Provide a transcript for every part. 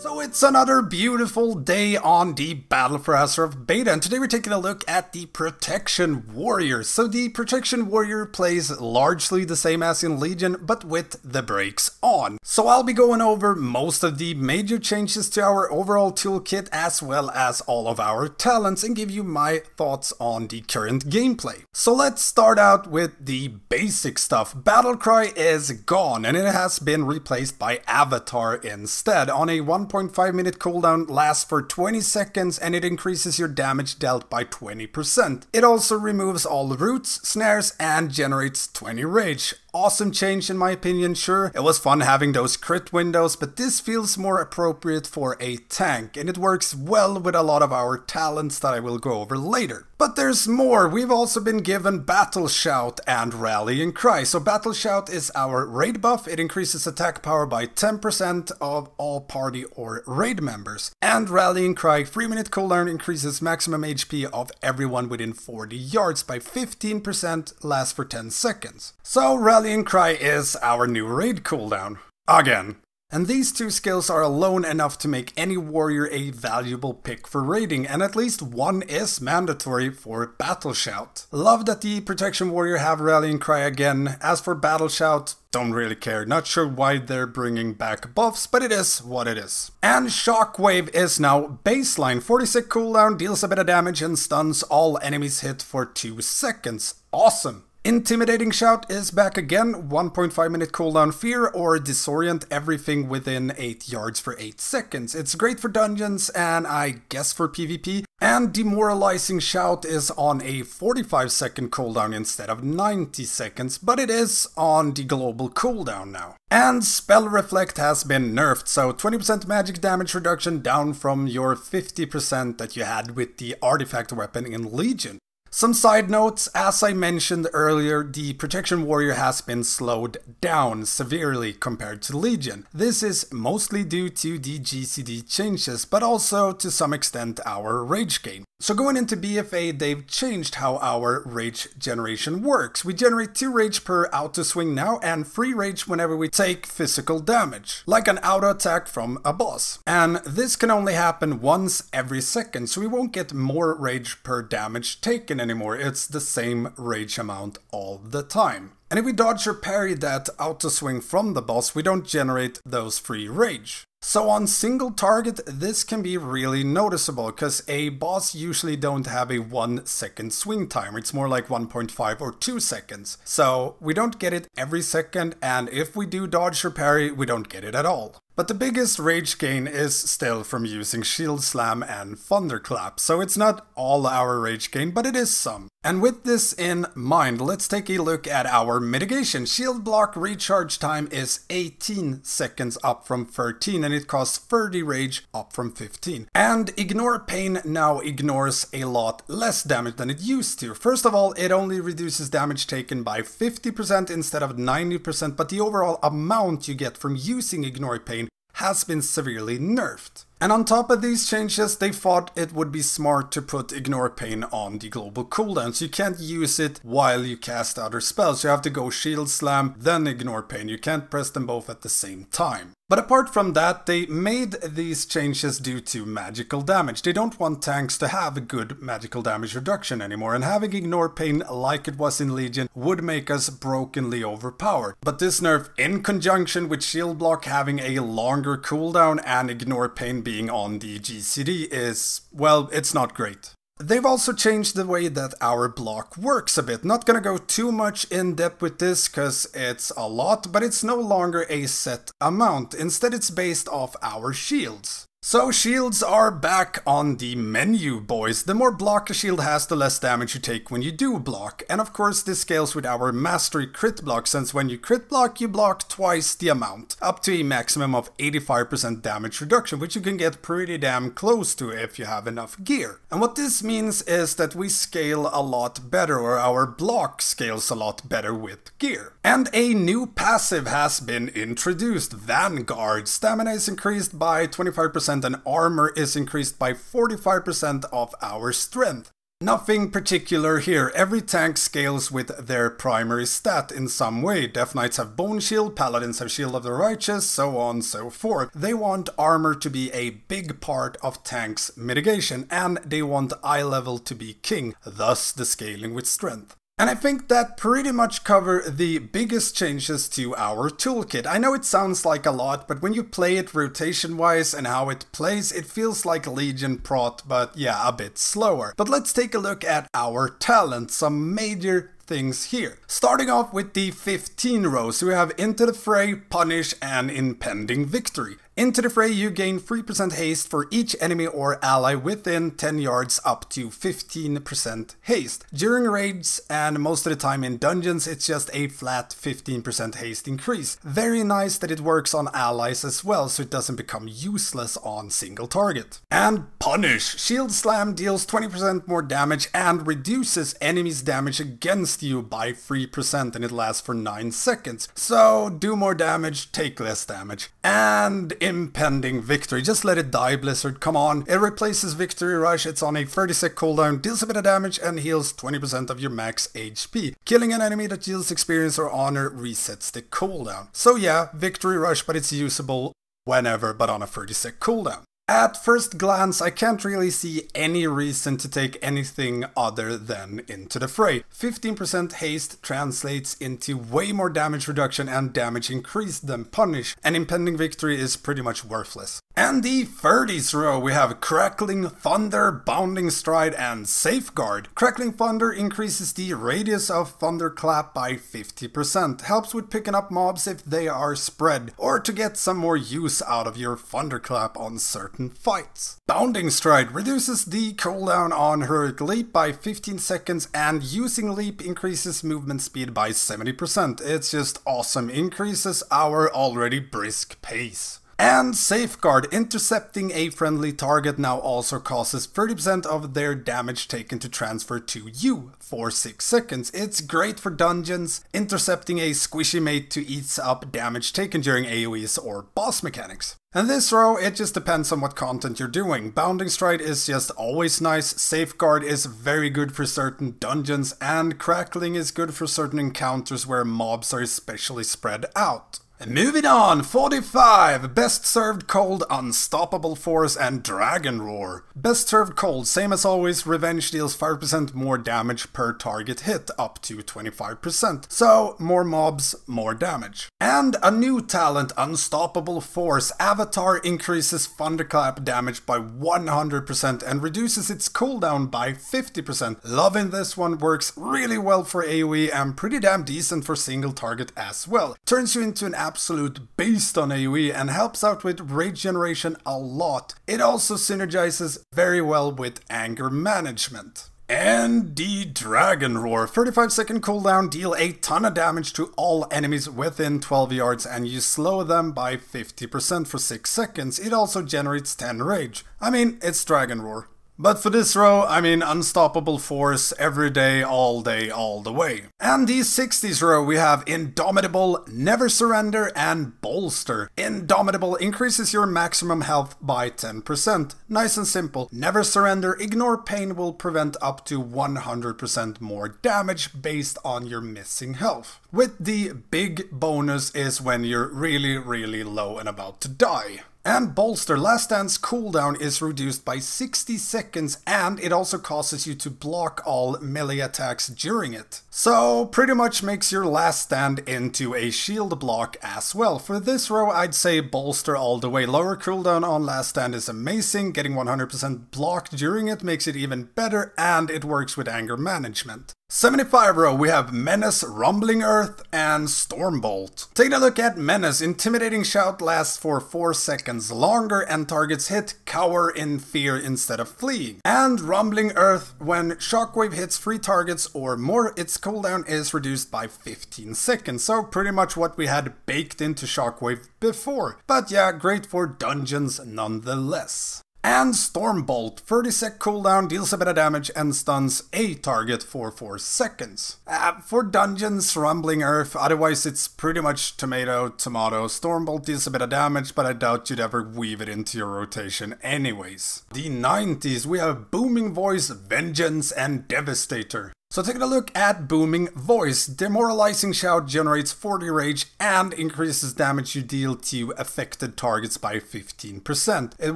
So it's another beautiful day on the battle for Azeroth Beta, and today we're taking a look at the Protection Warrior. So the Protection Warrior plays largely the same as in Legion, but with the brakes on. So I'll be going over most of the major changes to our overall toolkit as well as all of our talents and give you my thoughts on the current gameplay. So let's start out with the basic stuff. Battlecry is gone and it has been replaced by Avatar instead. On a 1.5 minute cooldown, lasts for 20 seconds and it increases your damage dealt by 20%. It also removes all roots, snares and generates 20 rage. Awesome change in my opinion, sure. It was fun having those crit windows, but this feels more appropriate for a tank and it works well with a lot of our talents that I will go over later. But there's more. We've also been given Battle Shout and Rallying Cry. So Battle Shout is our raid buff. It increases attack power by 10% of all party or raid members. And Rallying Cry 3-minute cooldown increases maximum HP of everyone within 40 yards by 15%, lasts for 10 seconds. So Rallying Cry is our new raid cooldown. Again. And these two skills are alone enough to make any warrior a valuable pick for raiding, and at least one is mandatory for Battle Shout. Love that the Protection Warrior have Rallying Cry again. As for Battle Shout, don't really care. Not sure why they're bringing back buffs, but it is what it is. And Shockwave is now baseline. 40-sec cooldown, deals a bit of damage and stuns all enemies hit for 2 seconds. Awesome. Intimidating Shout is back again, 1.5 minute cooldown, fear or disorient everything within 8 yards for 8 seconds. It's great for dungeons and I guess for PvP. And Demoralizing Shout is on a 45-second cooldown instead of 90 seconds, but it is on the global cooldown now. And Spell Reflect has been nerfed, so 20% magic damage reduction down from your 50% that you had with the artifact weapon in Legion. Some side notes, as I mentioned earlier, the Protection Warrior has been slowed down severely compared to Legion. This is mostly due to the GCD changes, but also to some extent our rage gain. So going into BFA, they've changed how our rage generation works. We generate 2 rage per auto swing now and 3 rage whenever we take physical damage, like an auto attack from a boss. And this can only happen once every second, so we won't get more rage per damage taken anymore. It's the same rage amount all the time. And if we dodge or parry that auto swing from the boss, we don't generate those free rage. So on single target, this can be really noticeable, because a boss usually don't have a 1 second swing timer. It's more like 1.5 or 2 seconds. So we don't get it every second, and if we do dodge or parry, we don't get it at all. But the biggest rage gain is still from using Shield Slam and Thunderclap, so it's not all our rage gain, but it is some. And with this in mind, let's take a look at our mitigation. Shield block recharge time is 18 seconds up from 13, and it costs 30 rage up from 15. And Ignore Pain now ignores a lot less damage than it used to. First of all, it only reduces damage taken by 50% instead of 90%, but the overall amount you get from using Ignore Pain has been severely nerfed. And on top of these changes, they thought it would be smart to put Ignore Pain on the global cooldown, so you can't use it while you cast other spells. You have to go Shield Slam, then Ignore Pain. You can't press them both at the same time. But apart from that, they made these changes due to magical damage. They don't want tanks to have good magical damage reduction anymore, and having Ignore Pain like it was in Legion would make us brokenly overpowered. But this nerf, in conjunction with Shield Block having a longer cooldown and Ignore Pain being on the GCD is, well, it's not great. They've also changed the way that our block works a bit. Not gonna go too much in depth with this because it's a lot, but it's no longer a set amount. Instead, it's based off our shields. So shields are back on the menu, boys. The more block a shield has, the less damage you take when you do block. And of course this scales with our mastery crit block, since when you crit block, you block twice the amount, up to a maximum of 85% damage reduction, which you can get pretty damn close to if you have enough gear. And what this means is that we scale a lot better, or our block scales a lot better with gear. And a new passive has been introduced, Vanguard. Stamina is increased by 25%. And armor is increased by 45% of our strength. Nothing particular here, every tank scales with their primary stat in some way. Death Knights have Bone Shield, Paladins have Shield of the Righteous, so on and so forth. They want armor to be a big part of tanks' mitigation, and they want eye level to be king, thus the scaling with strength. And I think that pretty much cover the biggest changes to our toolkit. I know it sounds like a lot, but when you play it rotation-wise and how it plays, it feels like Legion prot, but yeah, a bit slower. But let's take a look at our talents, some major things here. Starting off with the 15 rows, we have Into the Fray, Punish, and Impending Victory. Into the Fray, you gain 3% haste for each enemy or ally within 10 yards up to 15% haste. During raids and most of the time in dungeons, it's just a flat 15% haste increase. Very nice that it works on allies as well, so it doesn't become useless on single target. And Punish. Shield Slam deals 20% more damage and reduces enemies' damage against you by 3%, and it lasts for 9 seconds. So do more damage, take less damage. And Impending Victory. Just let it die, Blizzard, come on. It replaces Victory Rush, it's on a 30-sec cooldown, deals a bit of damage and heals 20% of your max HP. Killing an enemy that deals experience or honor resets the cooldown. So yeah, Victory Rush, but it's usable whenever, but on a 30-sec cooldown. At first glance, I can't really see any reason to take anything other than Into the Fray. 15% haste translates into way more damage reduction and damage increase than Punish, and Impending Victory is pretty much worthless. And the 30s row, we have Crackling Thunder, Bounding Stride, and Safeguard. Crackling Thunder increases the radius of Thunderclap by 50%, helps with picking up mobs if they are spread, or to get some more use out of your Thunderclap on certain fights. Bounding Stride reduces the cooldown on Heroic Leap by 15 seconds, and using Leap increases movement speed by 70%. It's just awesome, increases our already brisk pace. And Safeguard, intercepting a friendly target now also causes 30% of their damage taken to transfer to you for 6 seconds. It's great for dungeons. Intercepting a squishy mate to eats up damage taken during AoEs or boss mechanics. And this row, it just depends on what content you're doing. Bounding Stride is just always nice, Safeguard is very good for certain dungeons, and Crackling is good for certain encounters where mobs are especially spread out. Moving on, 45, Best Served Cold, Unstoppable Force, and Dragon Roar. Best Served Cold, same as always, Revenge deals 5% more damage per target hit, up to 25%. So, more mobs, more damage. And a new talent, Unstoppable Force. Avatar increases Thunderclap damage by 100% and reduces its cooldown by 50%. Loving this one, works really well for AoE and pretty damn decent for single target as well. Turns you into an absolute beast on AoE and helps out with rage generation a lot. It also synergizes very well with anger management. And the Dragon Roar, 35-second cooldown, deal a ton of damage to all enemies within 12 yards and you slow them by 50% for 6 seconds. It also generates 10 rage. I mean, it's Dragon Roar. But for this row, I mean Unstoppable Force every day, all the way. And the 60s row, we have Indomitable, Never Surrender, and Bolster. Indomitable increases your maximum health by 10%. Nice and simple. Never Surrender, Ignore Pain will prevent up to 100% more damage based on your missing health. With the big bonus is when you're really low and about to die. And Bolster, Last Stand's cooldown is reduced by 60 seconds and it also causes you to block all melee attacks during it. So pretty much makes your Last Stand into a shield block as well. For this row I'd say Bolster all the way. Lower cooldown on Last Stand is amazing, getting 100% blocked during it makes it even better and it works with anger management. 75 row, we have Menace, Rumbling Earth, and Stormbolt. Taking a look at Menace, Intimidating Shout lasts for 4 seconds longer and targets hit cower in fear instead of fleeing. And Rumbling Earth, when Shockwave hits 3 targets or more, its cooldown is reduced by 15 seconds. So pretty much what we had baked into Shockwave before. But yeah, great for dungeons nonetheless. And Stormbolt, 30 sec cooldown, deals a bit of damage and stuns a target for 4 seconds. For dungeons, Rumbling Earth, otherwise it's pretty much tomato, tomato. Stormbolt deals a bit of damage, but I doubt you'd ever weave it into your rotation anyways. The 90s, we have Booming Voice, Vengeance, and Devastator. So taking a look at Booming Voice, Demoralizing Shout generates 40 rage and increases damage you deal to affected targets by 15%. It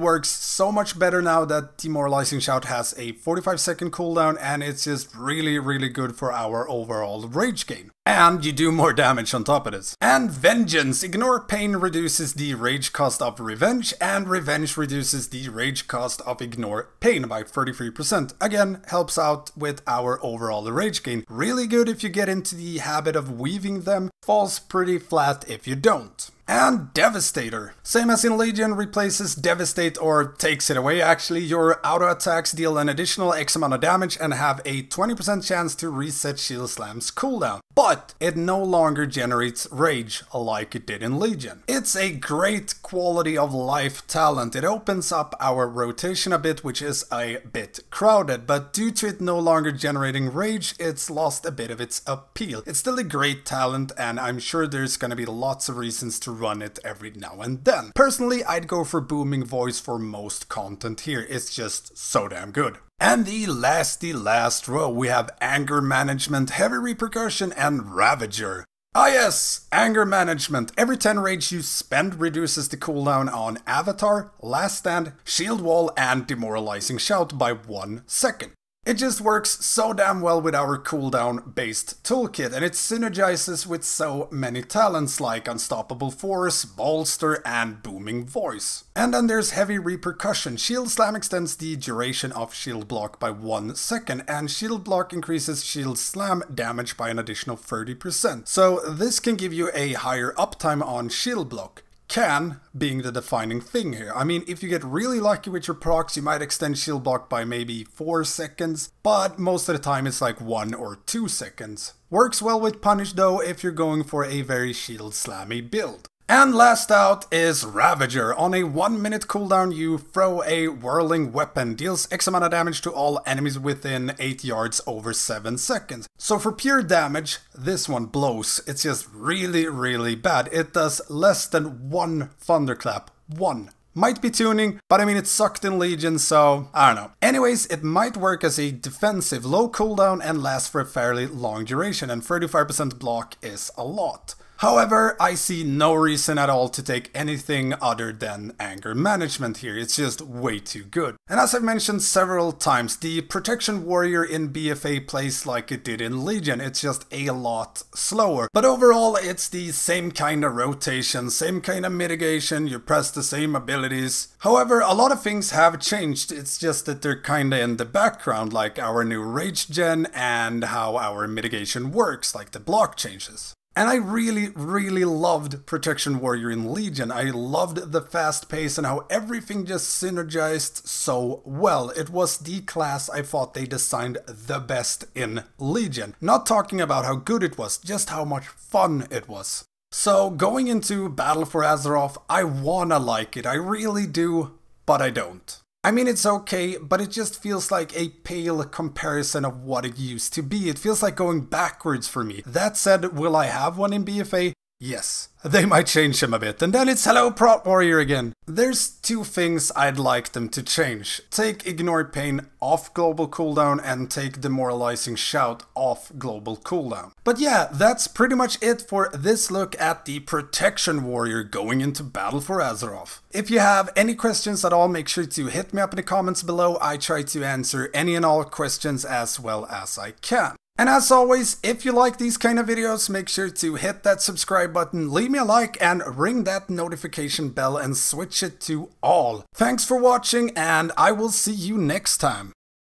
works so much better now that Demoralizing Shout has a 45-second cooldown, and it's just really good for our overall rage gain. And you do more damage on top of this. And Vengeance, Ignore Pain reduces the rage cost of Revenge, and Revenge reduces the rage cost of Ignore Pain by 33%. Again, helps out with our overall rage gain. Really good if you get into the habit of weaving them, falls pretty flat if you don't. And Devastator. Same as in Legion, replaces Devastate, or takes it away actually. Your auto attacks deal an additional X amount of damage and have a 20% chance to reset Shield Slam's cooldown. But it no longer generates rage like it did in Legion. It's a great quality of life talent. It opens up our rotation a bit, which is a bit crowded, but due to it no longer generating rage, it's lost a bit of its appeal. It's still a great talent, and I'm sure there's gonna be lots of reasons to run it every now and then. Personally, I'd go for Booming Voice for most content here. It's just so damn good. And the last row, we have Anger Management, Heavy Repercussion, and Ravager. Ah yes, Anger Management. Every 10 rage you spend reduces the cooldown on Avatar, Last Stand, Shield Wall, and Demoralizing Shout by 1 second. It just works so damn well with our cooldown based toolkit, and it synergizes with so many talents like Unstoppable Force, Bolster, and Booming Voice. And then there's Heavy Repercussion. Shield Slam extends the duration of Shield Block by 1 second, and Shield Block increases Shield Slam damage by an additional 30%. So this can give you a higher uptime on Shield Block. Can being the defining thing here. I mean, if you get really lucky with your procs, you might extend Shield Block by maybe 4 seconds, but most of the time it's like 1 or 2 seconds. Works well with Punish though if you're going for a very Shield Slammy build. And last out is Ravager. On a 1 minute cooldown, you throw a whirling weapon, deals X amount of damage to all enemies within 8 yards over 7 seconds. So for pure damage, this one blows. It's just really bad. It does less than 1 thunderclap. 1. Might be tuning, but I mean it sucked in Legion, so I don't know. Anyways, it might work as a defensive, low cooldown and lasts for a fairly long duration, and 35% block is a lot. However, I see no reason at all to take anything other than Anger Management here. It's just way too good. And as I've mentioned several times, the Protection Warrior in BFA plays like it did in Legion. It's just a lot slower. But overall, it's the same kind of rotation, same kind of mitigation, you press the same abilities. However, a lot of things have changed. It's just that they're kinda in the background, like our new rage gen and how our mitigation works, like the block changes. And I really loved Protection Warrior in Legion. I loved the fast pace and how everything just synergized so well. It was the class I thought they designed the best in Legion. Not talking about how good it was, just how much fun it was. So going into Battle for Azeroth, I wanna like it. I really do, but I don't. I mean, it's okay, but it just feels like a pale comparison of what it used to be. It feels like going backwards for me. That said, will I have one in BFA? Yes. They might change him a bit, and then it's hello Prot Warrior again. There's 2 things I'd like them to change. Take Ignore Pain off global cooldown and take Demoralizing Shout off global cooldown. But yeah, that's pretty much it for this look at the Protection Warrior going into Battle for Azeroth. If you have any questions at all, make sure to hit me up in the comments below. I try to answer any and all questions as well as I can. And as always, if you like these kind of videos, make sure to hit that subscribe button, leave me a like, and ring that notification bell and switch it to all. Thanks for watching, and I will see you next time.